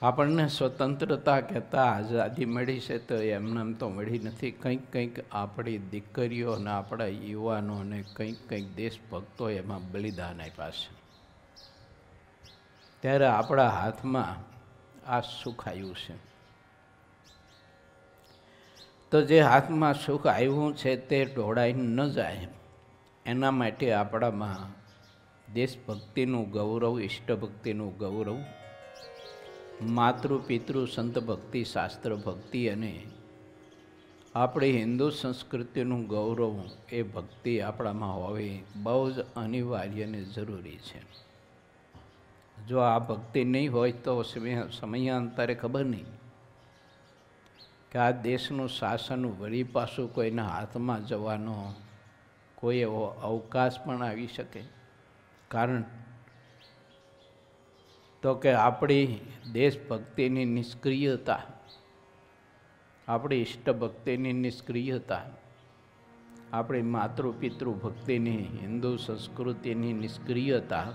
આપણને સ્વતંત્રતા કહેતા આઝાદી મળી છે તો એમને તો મળી નથી. કંઈક કંઈક આપણી દીકરીઓ અને આપણા યુવાનોને કંઈક કંઈક દેશભક્તો એમાં બલિદાન આપ્યા છે. ત્યારે આપણા હાથમાં આ સુખ આવ્યું છે. તો જે હાથમાં સુખ આવ્યું છે તે ઢોળાઈ ન જાય એના માટે આપણામાં દેશભક્તિનું ગૌરવ, ઇષ્ટભક્તિનું ગૌરવ, માતૃ પિતૃ સંત ભક્તિ, શાસ્ત્ર ભક્તિ અને આપણી હિન્દુ સંસ્કૃતિનું ગૌરવ, એ ભક્તિ આપણામાં હોવી બહુ જ અનિવાર્ય અને જરૂરી છે. જો આ ભક્તિ નહીં હોય તો સમયાંતરે ખબર નહીં કે આ દેશનું શાસન વળી પાછું કોઈના હાથમાં જવાનો કોઈ એવો અવકાશ પણ આવી શકે. કારણ તો કે આપણી દેશભક્તિની નિષ્ક્રિયતા, આપણી ઇષ્ટભક્તિની નિષ્ક્રિયતા, આપણી માતૃ પિતૃ ભક્તિની, હિન્દુ સંસ્કૃતિની નિષ્ક્રિયતા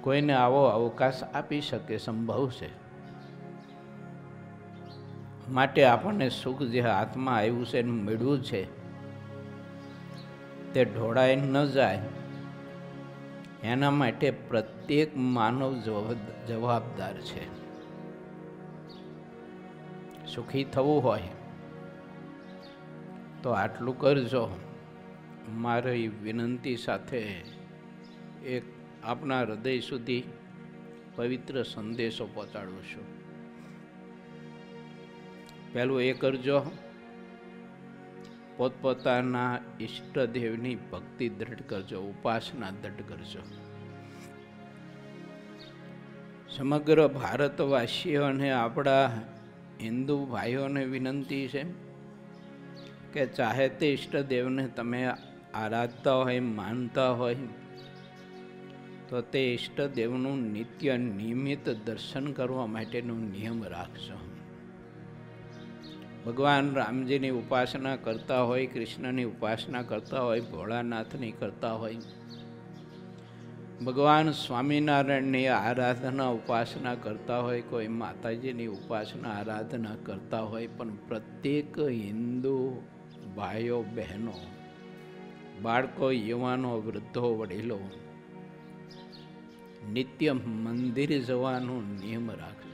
કોઈને આવો અવકાશ આપી શકે, સંભવ છે. માટે આપણને સુખ જે હાથમાં આવ્યું છે, મળ્યું છે, તે ઢોળાઈ ન જાય એના માટે પ્રત્યેક માનવ જવાબદાર છે. સુખી થવું હોય તો આટલું કરજો. મારી વિનંતી સાથે એક આપણા હૃદય સુધી પવિત્ર સંદેશો પહોંચાડું છું. પહેલું એ કરજો, પોતપોતાના ઈષ્ટદેવની ભક્તિ દ્રઢ કરજો, ઉપાસના દ્રઢ કરજો. સમગ્ર ભારતવાસીઓ અને આપણા હિન્દુ ભાઈઓને વિનંતી છે કે ચાહે તે ઈષ્ટદેવને તમે આરાધતા હોય, માનતા હોય, તો તે ઈષ્ટદેવનું નિત્ય નિયમિત દર્શન કરવા માટેનો નિયમ રાખજો. ભગવાન રામજીની ઉપાસના કરતા હોય, કૃષ્ણની ઉપાસના કરતા હોય, ભોળાનાથની કરતા હોય, ભગવાન સ્વામિનારાયણની આરાધના ઉપાસના કરતા હોય, કોઈ માતાજીની ઉપાસના આરાધના કરતા હોય, પણ પ્રત્યેક હિન્દુ ભાઈઓ બહેનો, બાળકો, યુવાનો, વૃદ્ધો, વડીલો નિત્ય મંદિર જવાનો નિયમ રાખજો.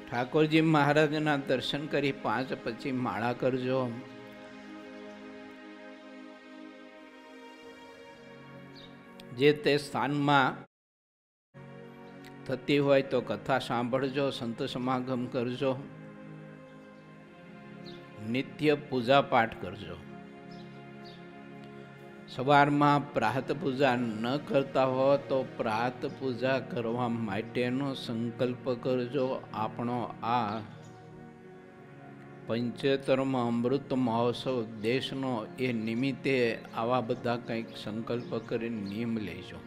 ઠાકોરજી મહારાજના દર્શન કરી 5 પછી માળા કરજો. જે તે સ્થાનમાં થતી હોય તો કથા સાંભળજો, સંત સમાગમ કરજો, નિત્ય પૂજા પાઠ કરજો. સવારમાં પ્રાત પૂજા ન કરતા હો તો પ્રાત પૂજા કરવા માટેનો સંકલ્પ કરજો. આપણો આ 75મો અમૃત મહોત્સવ દેશનો, એ નિમિત્તે આવા બધા કંઈક સંકલ્પ કરીને નિયમ લેજો.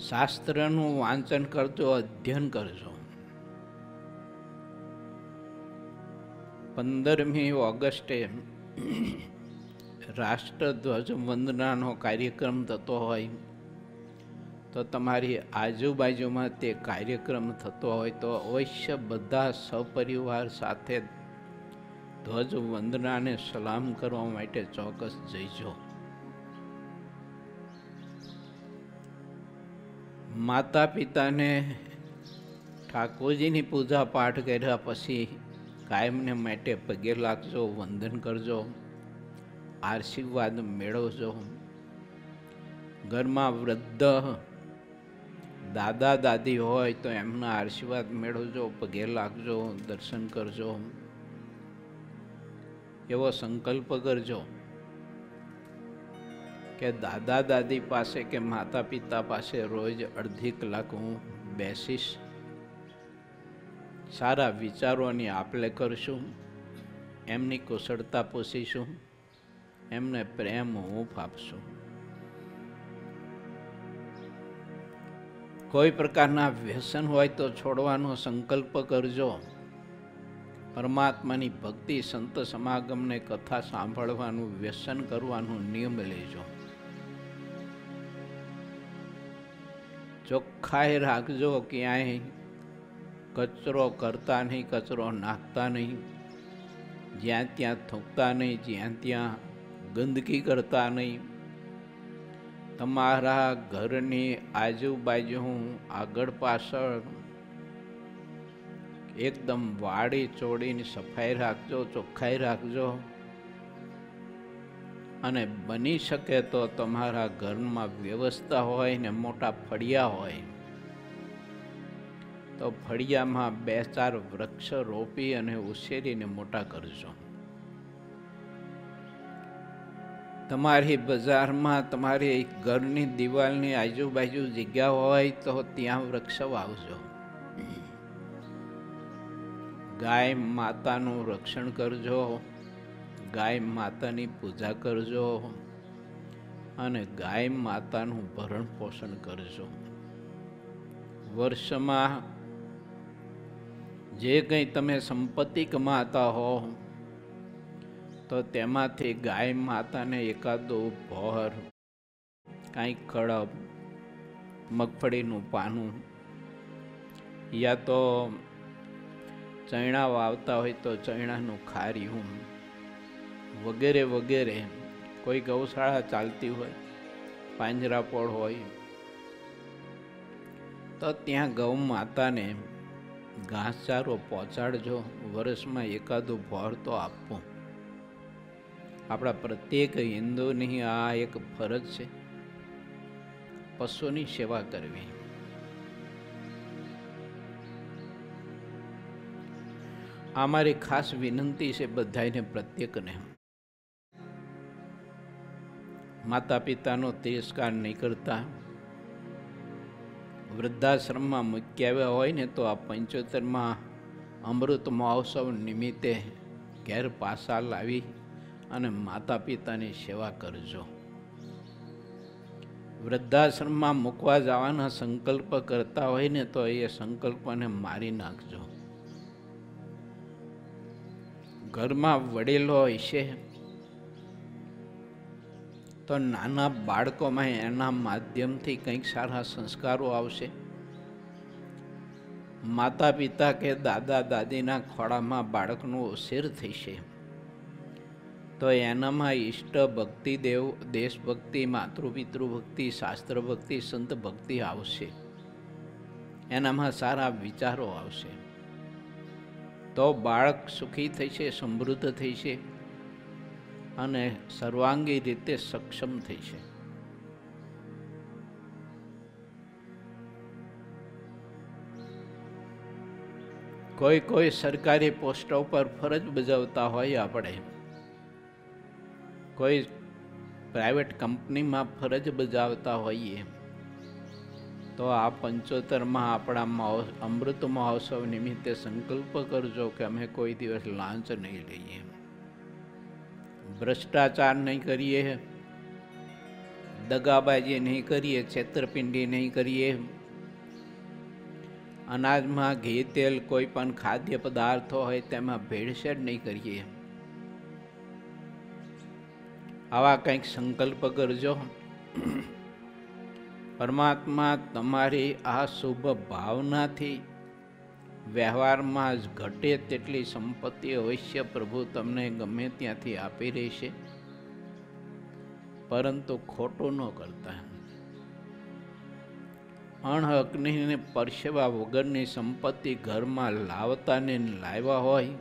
શાસ્ત્રનું વાંચન કરજો, અધ્યયન કરજો. 15મી ઓગસ્ટે રાષ્ટ્રધ્વજ વંદનાનો કાર્યક્રમ થતો હોય તો તમારી આજુબાજુમાં તે કાર્યક્રમ થતો હોય તો અવશ્ય બધા સપરિવાર સાથે ધ્વજ વંદનાને સલામ કરવા માટે ચોક્કસ જઈજો. માતા પિતાને ઠાકોરજીની પૂજા પાઠ કર્યા પછી કાયમને માટે પગે લાગજો, વંદન કરજો, આશીર્વાદ મેળવજો. ઘરમાં વૃદ્ધ દાદા દાદી હોય તો એમના આશીર્વાદ મેળવજો, પગે લાગજો, દર્શન કરજો. એવો સંકલ્પ કરજો કે દાદા દાદી પાસે કે માતા પિતા પાસે રોજ અડધી કલાક હું બેસીશ, સારા વિચારોની આપલે કરશું, એમની કુશળતા પૂછીશું, એમને પ્રેમ હૂંફ આપશું. કોઈ પ્રકારના વ્યસન હોય તો છોડવાનો સંકલ્પ કરજો. પરમાત્માની ભક્તિ, સંત સમાગમને, કથા સાંભળવાનું, વ્યસન કરવાનું નિયમ લેજો. ચોખ્ખાઈ રાખજો, ક્યાંય કચરો કરતા નહીં, કચરો નાખતા નહીં, જ્યાં ત્યાં થૂંકતા નહીં, જ્યાં ત્યાં ગંદકી કરતા નહીં. તમારા ઘરની આજુબાજુ આગળ પાછળ એકદમ વાળી ચોડીની સફાઈ રાખજો, ચોખ્ખાઈ રાખજો. અને બની શકે તો તમારા ઘરમાં વ્યવસ્થા હોય ને મોટા ફળિયા હોય તો ફળિયામાં 2-4 વૃક્ષ રોપી અને ઉછેરીને મોટા કરજો. તમારી બજારમાં તમારી ઘરની દિવાલની આજુબાજુ જગ્યા હોય તો ત્યાં વૃક્ષ વાવજો. ગાય માતાનું રક્ષણ કરજો, ગાય માતાની પૂજા કરજો અને ગાય માતાનું ભરણ પોષણ કરજો. વર્ષમાં જે કંઈ તમે સંપત્તિ કમાતા હો તો તેમાંથી ગાય માતાને એકાદો ભોર, કાંઈક કડબ, મગફળીનું પાનું, યા તો ચણા વાવતા હોય તો ચણાનું ખાર્યું વગેરે વગેરે, કોઈ ગૌશાળા ચાલતી હોય, પાંજરાપોળ હોય તો ત્યાં ગૌ માતાને ઘાસચારો પહોંચાડજો. વર્ષમાં એકાદું ભોર તો આપવું. આપણા પ્રત્યેક હિન્દુની આ એક ફરજ છે, પશુની સેવા કરવી. આ મારી ખાસ વિનંતી છે બધાને, પ્રત્યેકને. માતા પિતાનો તિરસ્કાર નહીં કરતા. વૃદ્ધાશ્રમમાં મૂકી આવ્યા હોય ને તો આ 75માં અમૃત મહોત્સવ નિમિત્તે ઘેર પાછા લાવી અને માતા પિતાની સેવા કરજો. વૃદ્ધાશ્રમમાં મૂકવા જવાના સંકલ્પ કરતા હોય ને તો એ સંકલ્પને મારી નાખજો. ઘરમાં વડીલો હોય છે તો નાના બાળકોમાં એના માધ્યમથી કંઈક સારા સંસ્કારો આવશે. માતા પિતા કે દાદા દાદીના ખોળામાં બાળકનું ઉછેર થશે તો એનામાં ઈષ્ટ ભક્તિ, દેવ દેશભક્તિ, માતૃપિતૃ ભક્તિ, શાસ્ત્ર ભક્તિ, સંત ભક્તિ આવશે. એનામાં સારા વિચારો આવશે તો બાળક સુખી થશે, સમૃદ્ધ થશે અને સર્વાંગી રીતે સક્ષમ થશે. કોઈ સરકારી પોસ્ટો પર ફરજ બજાવતા હોય, આપણે કોઈ પ્રાઇવેટ કંપનીમાં ફરજ બજાવતા હોઈએ તો આ 75માં આપણા અમૃત મહોત્સવ નિમિત્તે સંકલ્પ કરજો કે અમે કોઈ દિવસ લાંચ નહીં લઈએ, ભ્રષ્ટાચાર નહીં કરીએ, દગાબાજી નહીં કરીએ, છેતરપિંડી નહીં કરીએ, અનાજમાં ઘી તેલ કોઈ પણ ખાદ્ય પદાર્થો હોય તેમાં ભેળસેળ નહીં કરીએ. આવા કંઈક સંકલ્પ કરજો. પરમાત્મા તમારી આ શુભ ભાવનાથી વ્યવહારમાં જ ઘટે તેટલી સંપત્તિ અવશ્ય પ્રભુ તમને ગમે ત્યાંથી આપી રહેશે, પરંતુ ખોટું ન કરતા. અણહકની પરસેવા વગરની સંપત્તિ ઘરમાં લાવતા ને લાવ્યા હોય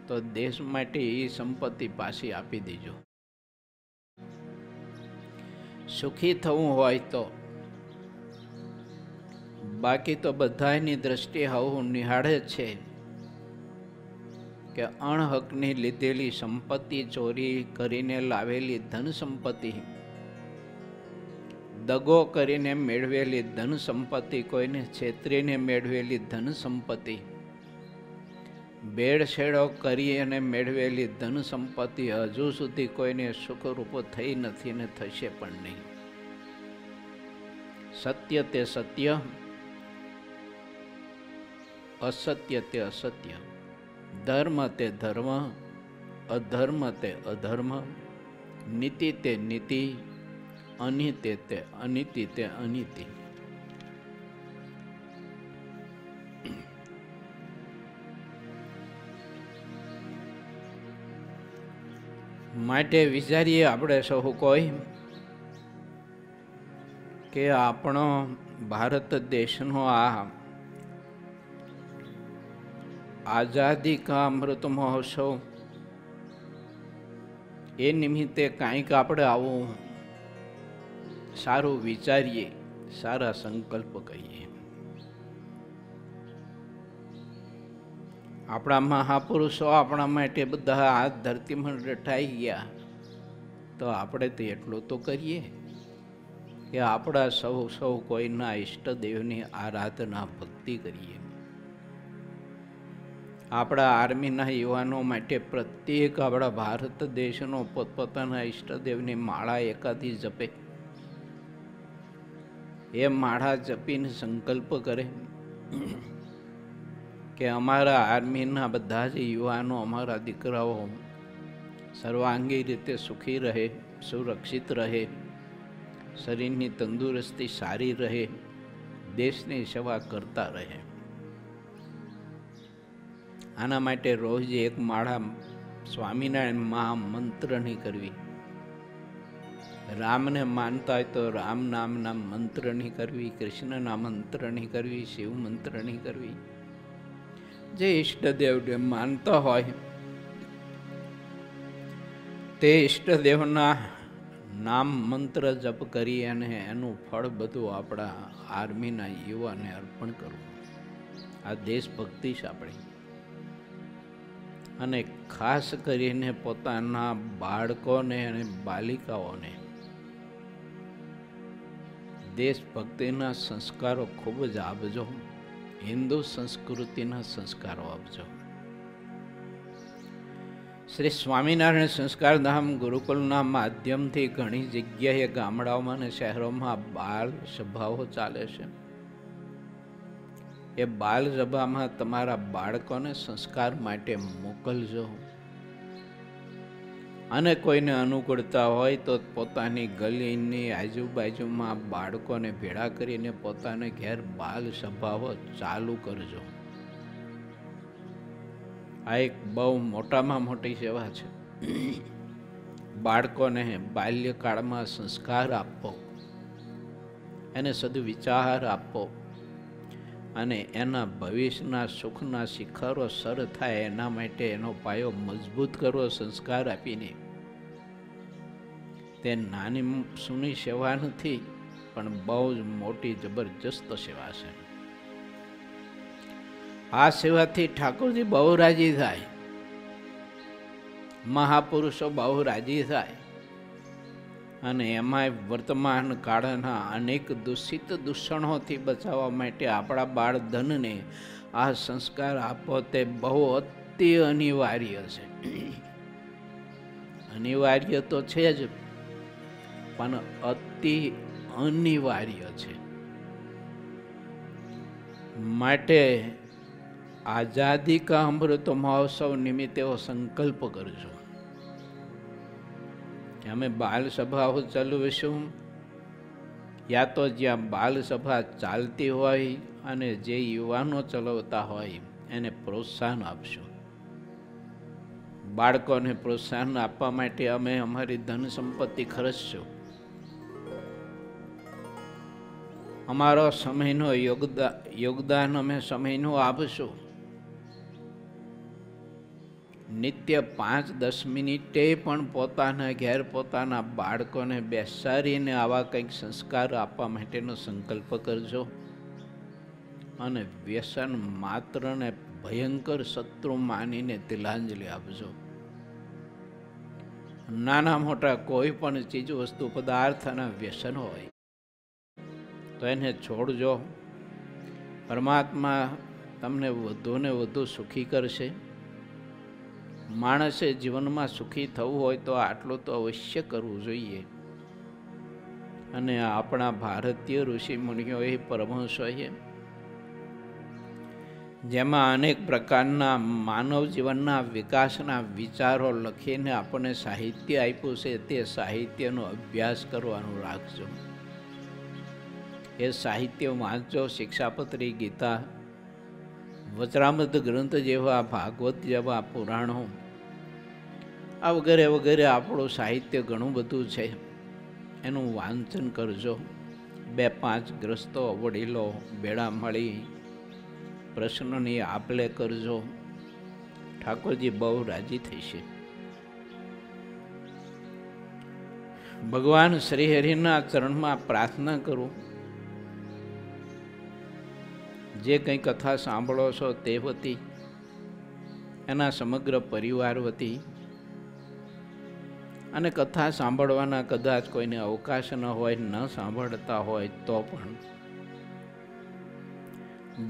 તો દેશ માટે એ સંપત્તિ પાછી આપી દેજો. સુખી થવું હોય તો. બાકી તો બધાની દ્રષ્ટિએ હું નિહાળે છે કે અણહકની લીધેલી સંપત્તિ, ચોરી કરીને લાવેલી ધન સંપત્તિ, દગો કરીને મેળવેલી ધન સંપત્તિ, કોઈને છેતરીને મેળવેલી ધન સંપત્તિ, ભેળસેળો કરી અને મેળવેલી ધન સંપત્તિ હજુ સુધી કોઈને સુખરૂપ થઈ નથી ને થશે પણ નહીં. સત્ય તે સત્ય, અસત્ય તે અસત્ય, ધર્મ તે ધર્મ, અધર્મ તે અધર્મ, નીતિ તે નીતિ, અનિતિ તે અનિતિ તે અનિતિ. માટે વિચારીએ આપણે સૌ કોઈ કે આપણો ભારત દેશનો આ આઝાદી કા અમૃત મહોત્સવ એ નિમિત્તે કાંઈક આપણે આવું સારું વિચારીએ, સારા સંકલ્પ કરીએ. આપણા મહાપુરુષો આપણા માટે બધા આ ધરતીમાં રટાઈ ગયા, તો આપણે તો એટલું તો કરીએ કે આપણા સૌ કોઈના ઈષ્ટદેવની આરાધના ભક્તિ કરીએ. આપણા આર્મીના યુવાનો માટે પ્રત્યેક આપણા ભારત દેશનો પોતપોતાના ઈષ્ટદેવની માળા એકાદી જપે. એ માળા જપીને સંકલ્પ કરે કે અમારા આર્મીના બધા જ યુવાનો, અમારા દીકરાઓ સર્વાંગી રીતે સુખી રહે, સુરક્ષિત રહે, શરીરની તંદુરસ્તી સારી રહે, દેશની સેવા કરતા રહે. આના માટે રોજ એક માળા સ્વામિનારાયણ મહામંત્રની કરવી. રામને માનતા હોય તો રામ નામના મંત્રની કરવી, કૃષ્ણના મંત્રની કરવી, શિવ મંત્રની કરવી. જે ઈષ્ટદેવને માનતા હોય તે ઈષ્ટદેવના નામ મંત્ર જપ કરી અને એનું ફળ બધું આપણા આર્મીના યુવાને અર્પણ કરવું. આ દેશભક્તિ છે આપણી. અને ખાસ કરીને પોતાના બાળકોને અને બાલિકાઓને દેશભક્તિના સંસ્કારો ખૂબ જ આપજો. હિન્દુ સંસ્કૃતિના સંસ્કારો આપજો. શ્રી સ્વામિનારાયણ સંસ્કાર ધામ ગુરુકુલના માધ્યમથી ઘણી જગ્યાએ ગામડાઓમાં અને શહેરોમાં બાળ સભાઓ ચાલે છે. એ બાળ સભામાં તમારા બાળકોને સંસ્કાર માટે મોકલજો. અને કોઈને અનુકૂળતા હોય તો પોતાની ગલીની આજુબાજુમાં બાળકોને ભેળા કરીને પોતાને ઘેર બાલ સભાઓ ચાલુ કરજો. આ એક બહુ મોટામાં મોટી સેવા છે. બાળકોને બાલ્યકાળમાં સંસ્કાર આપો, એને સદવિચાર આપો અને એના ભવિષ્યના સુખના શિખરો સર થાય એના માટે એનો પાયો મજબૂત કરવો સંસ્કાર આપીને. તે નાની સૂની સેવા નથી, પણ બહુ જ મોટી જબરજસ્ત સેવા છે. આ સેવાથી ઠાકોરજી બહુ રાજી થાય, મહાપુરુષો બહુ રાજી થાય. અને એમાંય વર્તમાન કાળના અનેક દૂષિત દૂષણોથી બચાવવા માટે આપણા બાળ ધનને આ સંસ્કાર આપો તે બહુ અતિ અનિવાર્ય છે. અનિવાર્ય તો છે જ, પણ અતિ અનિવાર્ય છે. માટે આઝાદી કા અમૃત મહોત્સવ નિમિત્તે એવો સંકલ્પ કરજો કે અમે બાલ સભાઓ ચલાવીશું, યા તો જ્યાં બાલ સભા ચાલતી હોય અને જે યુવાનો ચલાવતા હોય એને પ્રોત્સાહન આપશું. બાળકોને પ્રોત્સાહન આપવા માટે અમે અમારી ધન સંપત્તિ ખર્ચશું. અમારો સમયનો યોગદાન અમે સમયનું આપશું. નિત્ય 5-10 મિનિટે પણ પોતાના ઘેર પોતાના બાળકોને બેસાડીને આવા કંઈક સંસ્કાર આપવા માટેનો સંકલ્પ કરજો. અને વ્યસન માત્રને ભયંકર શત્રુ માનીને તિલાંજલિ આપજો. નાના મોટા કોઈ પણ ચીજ વસ્તુ પદાર્થના વ્યસન હોય તો એને છોડજો. પરમાત્મા તમને વધુ ને વધુ સુખી કરશે. માણસે જીવનમાં સુખી થવું હોય તો આટલું તો અવશ્ય કરવું જોઈએ. અને આપણા ભારતીય ઋષિ મુનિઓએ, પરમહંસોએ, જેમાં અનેક પ્રકારના માનવ જીવનના વિકાસના વિચારો લખીને આપણને સાહિત્ય આપ્યું છે, તે સાહિત્યનો અભ્યાસ કરવાનું રાખજો. એ સાહિત્ય વાંચો. શિક્ષાપત્રી, ગીતા, વચરામૃત ગ્રંથ જેવા, ભાગવત જેવા પુરાણો આ વગેરે વગેરે આપણું સાહિત્ય ઘણું બધું છે, એનું વાંચન કરજો. 2-5 ગ્રસ્તો વડીલો ભેળા મળી પ્રશ્નની આપલે કરજો. ઠાકોરજી બહુ રાજી થશે. ભગવાન શ્રી હરિના ચરણમાં પ્રાર્થના કરું, જે કંઈ કથા સાંભળો છો તે વતી, એના સમગ્ર પરિવાર વતી, અને કથા સાંભળવાના કદાચ કોઈને અવકાશ ન હોય, ન સાંભળતા હોય તો પણ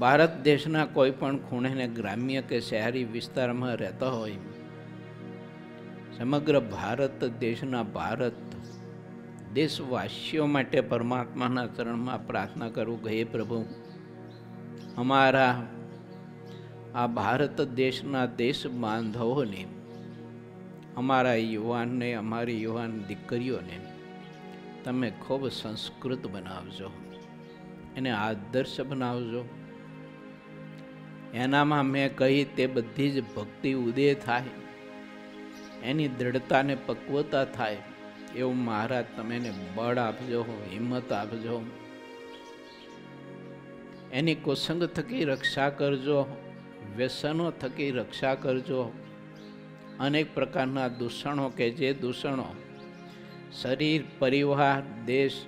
ભારત દેશના કોઈ પણ ખૂણે ગ્રામ્ય કે શહેરી વિસ્તારમાં રહેતા હોય, સમગ્ર ભારત દેશના દેશવાસીઓ માટે પરમાત્માના ચરણમાં પ્રાર્થના કરું કે હે પ્રભુ, અમારા આ ભારત દેશના દેશ બાંધવોને, અમારા યુવાનને, અમારી યુવાન દીકરીઓને તમે ખૂબ સંસ્કૃત બનાવજો, એને આદર્શ બનાવજો. એનામાં મેં કહી તે બધી જ ભક્તિ ઉદય થાય, એની દ્રઢતાને પક્વતા થાય, એવું મહારાજ તમે એને બળ આપજો, હિંમત આપજો. એની કુસંગ થકી રક્ષા કરજો, વ્યસનો થકી રક્ષા કરજો. અનેક પ્રકારના દૂષણો કે જે દૂષણો શરીર, પરિવાર, દેશ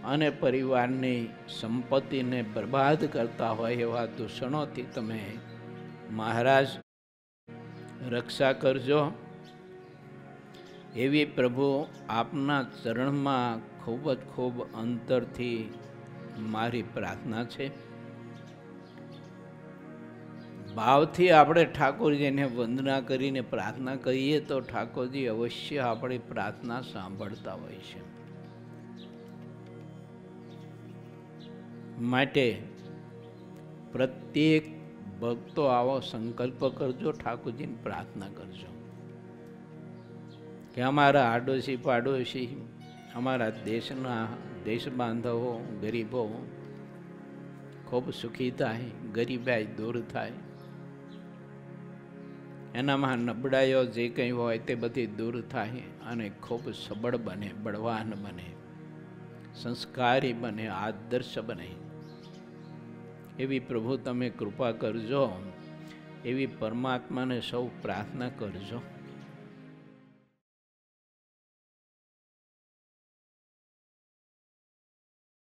અને પરિવારની સંપત્તિને બરબાદ કરતા હોય એવા દૂષણોથી તમે મહારાજ રક્ષા કરજો. એવી પ્રભુ આપના ચરણમાં ખૂબ અંતરથી મારી પ્રાર્થના છે. ભાવથી આપણે ઠાકોરજીને વંદના કરીને પ્રાર્થના કરીએ તો ઠાકોરજી અવશ્ય આપણી પ્રાર્થના સાંભળતા હોય છે. માટે પ્રત્યેક ભક્તો આવો સંકલ્પ કરજો, ઠાકોરજીને પ્રાર્થના કરજો કે અમારા આડોશી પાડોશી, અમારા દેશના દેશ બાંધવો, ગરીબો ખૂબ સુખી થાય, ગરીબાઈ દૂર થાય, એનામાં નબળાઈઓ જે કંઈ હોય તે બધી દૂર થાય અને ખૂબ સબળ બને, બળવાન બને, સંસ્કારી બને, આદર્શ બને. એવી પ્રભુ તમે કૃપા કરજો. એવી પરમાત્માને સૌ પ્રાર્થના કરજો.